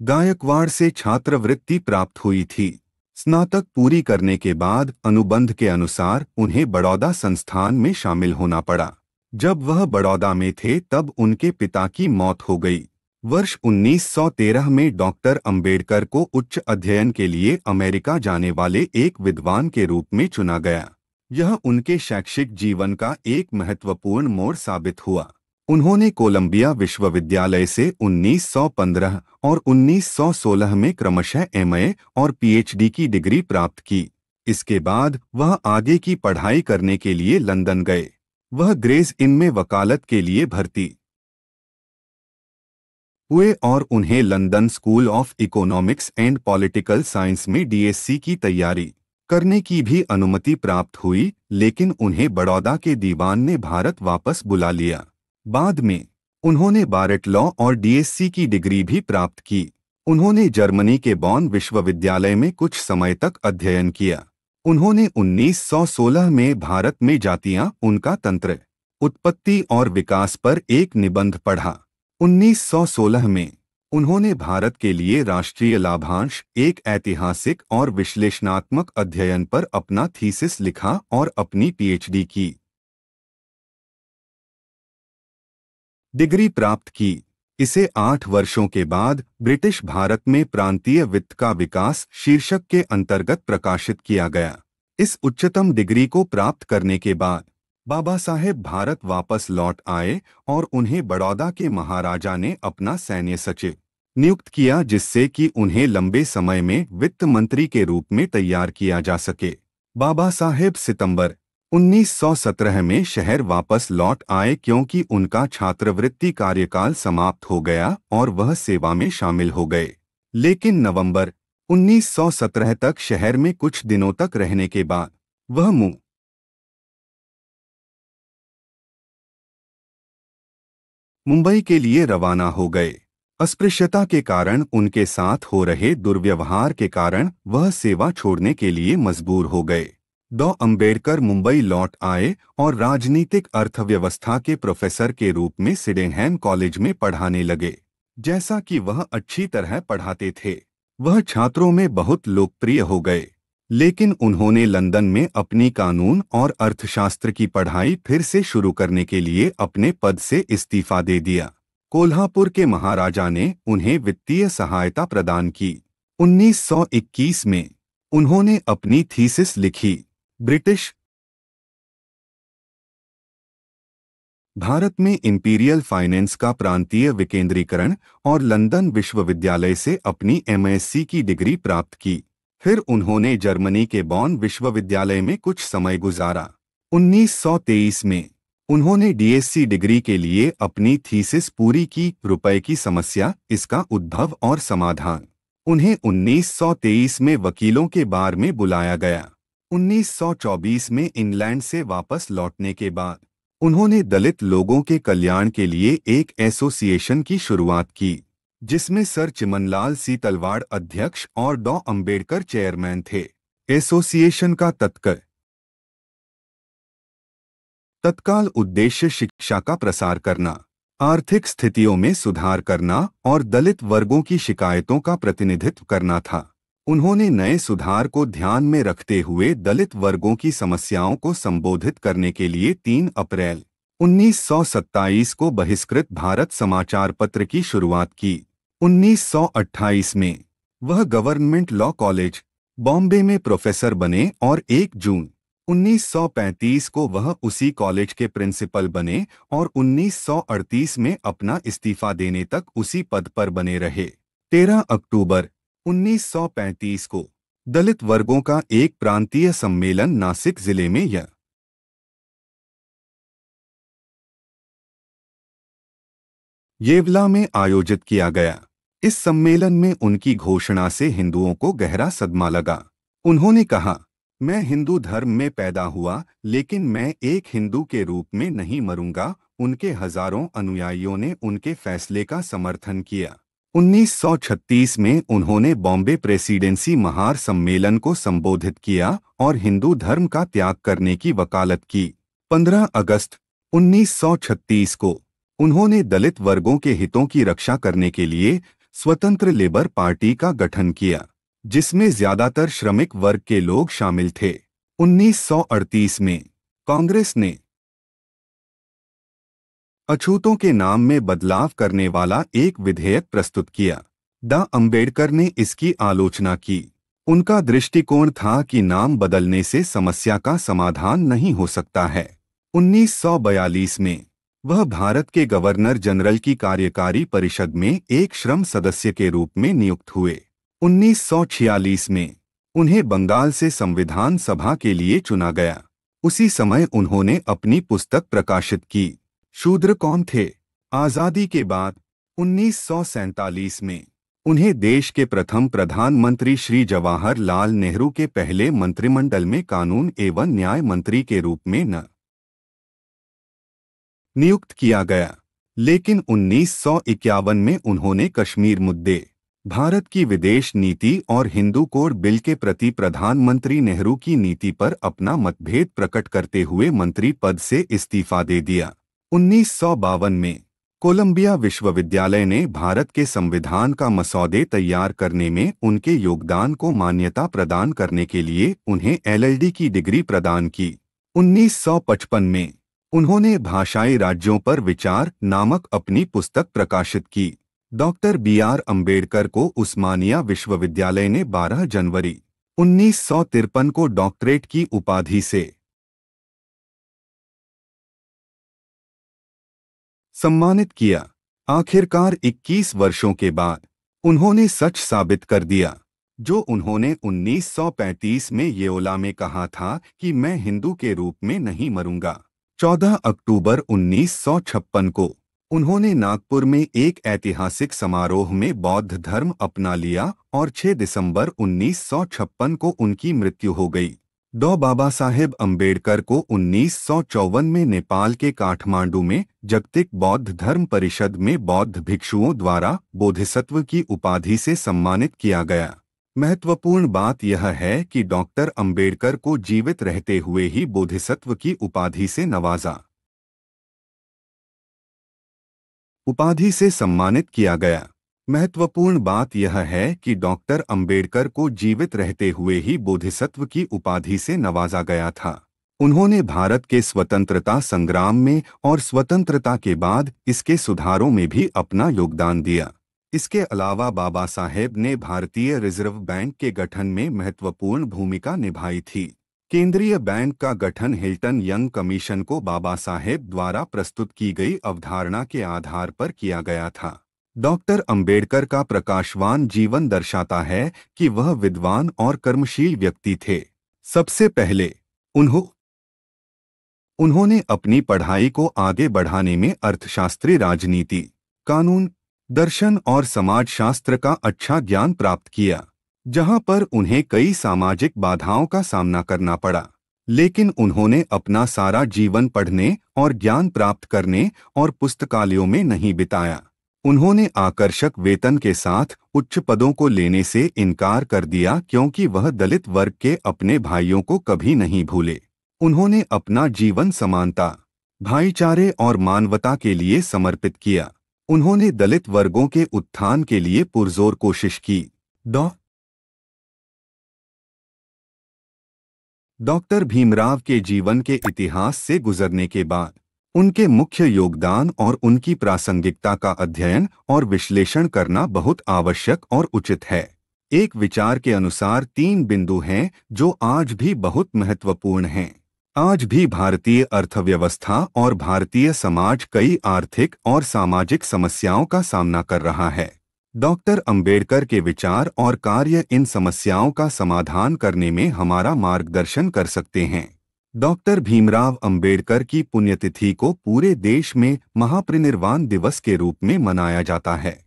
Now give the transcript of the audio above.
गायकवाड़ से छात्रवृत्ति प्राप्त हुई थी। स्नातक पूरी करने के बाद अनुबंध के अनुसार उन्हें बड़ौदा संस्थान में शामिल होना पड़ा। जब वह बड़ौदा में थे तब उनके पिता की मौत हो गई। वर्ष 1913 में डॉक्टर अंबेडकर को उच्च अध्ययन के लिए अमेरिका जाने वाले एक विद्वान के रूप में चुना गया। यह उनके शैक्षिक जीवन का एक महत्वपूर्ण मोड़ साबित हुआ। उन्होंने कोलंबिया विश्वविद्यालय से 1915 और 1916 में क्रमशः एमए और पीएचडी की डिग्री प्राप्त की। इसके बाद वह आगे की पढ़ाई करने के लिए लंदन गए। वह ग्रेज इन में वकालत के लिए भर्ती हुए और उन्हें London school of economics and political science में डीएससी की तैयारी करने की भी अनुमति प्राप्त हुई, लेकिन उन्हें बड़ौदा के दीवान ने भारत वापस बुला लिया। बाद में उन्होंने बारेट लॉ और डीएससी की डिग्री भी प्राप्त की। उन्होंने जर्मनी के बॉन विश्वविद्यालय में कुछ समय तक अध्ययन किया। उन्होंने 1916 में भारत में जातियां, उनका तंत्र, उत्पत्ति और विकास पर एक निबंध पढ़ा। 1916 में उन्होंने भारत के लिए राष्ट्रीय लाभांश, एक ऐतिहासिक और विश्लेषणात्मक अध्ययन पर अपना थीसिस लिखा और अपनी पीएचडी की डिग्री प्राप्त की। इसे 8 वर्षों के बाद ब्रिटिश भारत में प्रांतीय वित्त का विकास शीर्षक के अंतर्गत प्रकाशित किया गया। इस उच्चतम डिग्री को प्राप्त करने के बाद बाबा साहेब भारत वापस लौट आए और उन्हें बड़ौदा के महाराजा ने अपना सैन्य सचिव नियुक्त किया, जिससे कि उन्हें लंबे समय में वित्त मंत्री के रूप में तैयार किया जा सके। बाबा साहेब सितंबर 1917 में शहर वापस लौट आए क्योंकि उनका छात्रवृत्ति कार्यकाल समाप्त हो गया और वह सेवा में शामिल हो गए। लेकिन नवंबर 1917 तक शहर में कुछ दिनों तक रहने के बाद वह मुंबई के लिए रवाना हो गए। अस्पृश्यता के कारण उनके साथ हो रहे दुर्व्यवहार के कारण वह सेवा छोड़ने के लिए मजबूर हो गए। डॉ अंबेडकर मुंबई लौट आए और राजनीतिक अर्थव्यवस्था के प्रोफेसर के रूप में सिडेनहैम कॉलेज में पढ़ाने लगे। जैसा कि वह अच्छी तरह पढ़ाते थे, वह छात्रों में बहुत लोकप्रिय हो गए। लेकिन उन्होंने लंदन में अपनी कानून और अर्थशास्त्र की पढ़ाई फिर से शुरू करने के लिए अपने पद से इस्तीफा दे दिया। कोल्हापुर के महाराजा ने उन्हें वित्तीय सहायता प्रदान की। 1921 में उन्होंने अपनी थीसिस लिखी। ब्रिटिश भारत में इंपीरियल फाइनेंस का प्रांतीय विकेंद्रीकरण और लंदन विश्वविद्यालय से अपनी एमएससी की डिग्री प्राप्त की। फिर उन्होंने जर्मनी के बॉन विश्वविद्यालय में कुछ समय गुजारा। 1923 में उन्होंने डीएससी डिग्री के लिए अपनी थीसिस पूरी की। रुपए की समस्या, इसका उद्भव और समाधान। उन्हें 1923 में वकीलों के बार में बुलाया गया। 1924 में इंग्लैंड से वापस लौटने के बाद उन्होंने दलित लोगों के कल्याण के लिए एक एसोसिएशन की शुरुआत की, जिसमें सर चिमनलाल सी तलवाड़ अध्यक्ष और डॉ अंबेडकर चेयरमैन थे। एसोसिएशन का तत्काल उद्देश्य शिक्षा का प्रसार करना, आर्थिक स्थितियों में सुधार करना और दलित वर्गों की शिकायतों का प्रतिनिधित्व करना था। उन्होंने नए सुधार को ध्यान में रखते हुए दलित वर्गों की समस्याओं को संबोधित करने के लिए 3 अप्रैल 1927 को बहिष्कृत भारत समाचार पत्र की शुरुआत की। 1928 में वह गवर्नमेंट लॉ कॉलेज, बॉम्बे में प्रोफेसर बने और 1 जून 1935 को वह उसी कॉलेज के प्रिंसिपल बने और 1938 में अपना इस्तीफा देने तक उसी पद पर बने रहे। 13 अक्टूबर 1935 को दलित वर्गों का एक प्रांतीय सम्मेलन नासिक जिले में येवला में आयोजित किया गया। इस सम्मेलन में उनकी घोषणा से हिंदुओं को गहरा सदमा लगा। उन्होंने कहा, मैं हिंदू धर्म में पैदा हुआ, लेकिन मैं एक हिंदू के रूप में नहीं मरूंगा। उनके हजारों अनुयायियों ने उनके फैसले का समर्थन किया। 1936 में उन्होंने बॉम्बे प्रेसिडेंसी महार सम्मेलन को संबोधित किया और हिंदू धर्म का त्याग करने की वकालत की। 15 अगस्त 1936 को उन्होंने दलित वर्गों के हितों की रक्षा करने के लिए स्वतंत्र लेबर पार्टी का गठन किया, जिसमें ज्यादातर श्रमिक वर्ग के लोग शामिल थे। 1938 में कांग्रेस ने अछूतों के नाम में बदलाव करने वाला एक विधेयक प्रस्तुत किया। डॉ. अंबेडकर ने इसकी आलोचना की। उनका दृष्टिकोण था कि नाम बदलने से समस्या का समाधान नहीं हो सकता है। 1942 में वह भारत के गवर्नर जनरल की कार्यकारी परिषद में एक श्रम सदस्य के रूप में नियुक्त हुए। 1946 में उन्हें बंगाल से संविधान सभा के लिए चुना गया। उसी समय उन्होंने अपनी पुस्तक प्रकाशित की, शूद्र कौन थे। आज़ादी के बाद 1947 में उन्हें देश के प्रथम प्रधानमंत्री श्री जवाहरलाल नेहरू के पहले मंत्रिमंडल में कानून एवं न्याय मंत्री के रूप में नियुक्त किया गया। लेकिन 1951 में उन्होंने कश्मीर मुद्दे, भारत की विदेश नीति और हिंदू कोड बिल के प्रति प्रधानमंत्री नेहरू की नीति पर अपना मतभेद प्रकट करते हुए मंत्री पद से इस्तीफा दे दिया। 1952 में कोलंबिया विश्वविद्यालय ने भारत के संविधान का मसौदे तैयार करने में उनके योगदान को मान्यता प्रदान करने के लिए उन्हें LLD की डिग्री प्रदान की। 1955 में उन्होंने भाषाई राज्यों पर विचार नामक अपनी पुस्तक प्रकाशित की। डॉक्टर BR अंबेडकर को उस्मानिया विश्वविद्यालय ने 12 जनवरी 1953 को डॉक्टरेट की उपाधि से सम्मानित किया। आखिरकार 21 वर्षों के बाद उन्होंने सच साबित कर दिया जो उन्होंने 1935 में येओला में कहा था कि मैं हिंदू के रूप में नहीं मरूंगा। 14 अक्टूबर 1956 को उन्होंने नागपुर में एक ऐतिहासिक समारोह में बौद्ध धर्म अपना लिया और 6 दिसंबर 1956 को उनकी मृत्यु हो गई। डॉ. बाबा साहेब अम्बेडकर को 1954 में नेपाल के काठमांडू में जागतिक बौद्ध धर्म परिषद में बौद्ध भिक्षुओं द्वारा बोधिसत्व की उपाधि से सम्मानित किया गया। महत्वपूर्ण बात यह है कि डॉक्टर अंबेडकर को जीवित रहते हुए ही बोधिसत्व की उपाधि से सम्मानित किया गया। महत्वपूर्ण बात यह है कि डॉक्टर अंबेडकर को जीवित रहते हुए ही बोधिसत्व की उपाधि से नवाजा गया था। उन्होंने भारत के स्वतंत्रता संग्राम में और स्वतंत्रता के बाद इसके सुधारों में भी अपना योगदान दिया। इसके अलावा बाबा साहेब ने भारतीय रिजर्व बैंक के गठन में महत्वपूर्ण भूमिका निभाई थी। केंद्रीय बैंक का गठन हिल्टन यंग कमीशन को बाबा साहेब द्वारा प्रस्तुत की गई अवधारणा के आधार पर किया गया था। डॉक्टर अंबेडकर का प्रकाशवान जीवन दर्शाता है कि वह विद्वान और कर्मशील व्यक्ति थे। सबसे पहले उन्होंने अपनी पढ़ाई को आगे बढ़ाने में अर्थशास्त्री, राजनीति, कानून, दर्शन और समाजशास्त्र का अच्छा ज्ञान प्राप्त किया, जहां पर उन्हें कई सामाजिक बाधाओं का सामना करना पड़ा। लेकिन उन्होंने अपना सारा जीवन पढ़ने और ज्ञान प्राप्त करने और पुस्तकालयों में नहीं बिताया। उन्होंने आकर्षक वेतन के साथ उच्च पदों को लेने से इनकार कर दिया क्योंकि वह दलित वर्ग के अपने भाइयों को कभी नहीं भूले। उन्होंने अपना जीवन समानता, भाईचारे और मानवता के लिए समर्पित किया। उन्होंने दलित वर्गों के उत्थान के लिए पुरजोर कोशिश की। डॉक्टर भीमराव के जीवन के इतिहास से गुजरने के बाद उनके मुख्य योगदान और उनकी प्रासंगिकता का अध्ययन और विश्लेषण करना बहुत आवश्यक और उचित है। एक विचार के अनुसार 3 बिंदु हैं जो आज भी बहुत महत्वपूर्ण हैं। आज भी भारतीय अर्थव्यवस्था और भारतीय समाज कई आर्थिक और सामाजिक समस्याओं का सामना कर रहा है। डॉक्टर अंबेडकर के विचार और कार्य इन समस्याओं का समाधान करने में हमारा मार्गदर्शन कर सकते हैं। डॉक्टर भीमराव अंबेडकर की पुण्यतिथि को पूरे देश में महापरिनिर्वाण दिवस के रूप में मनाया जाता है।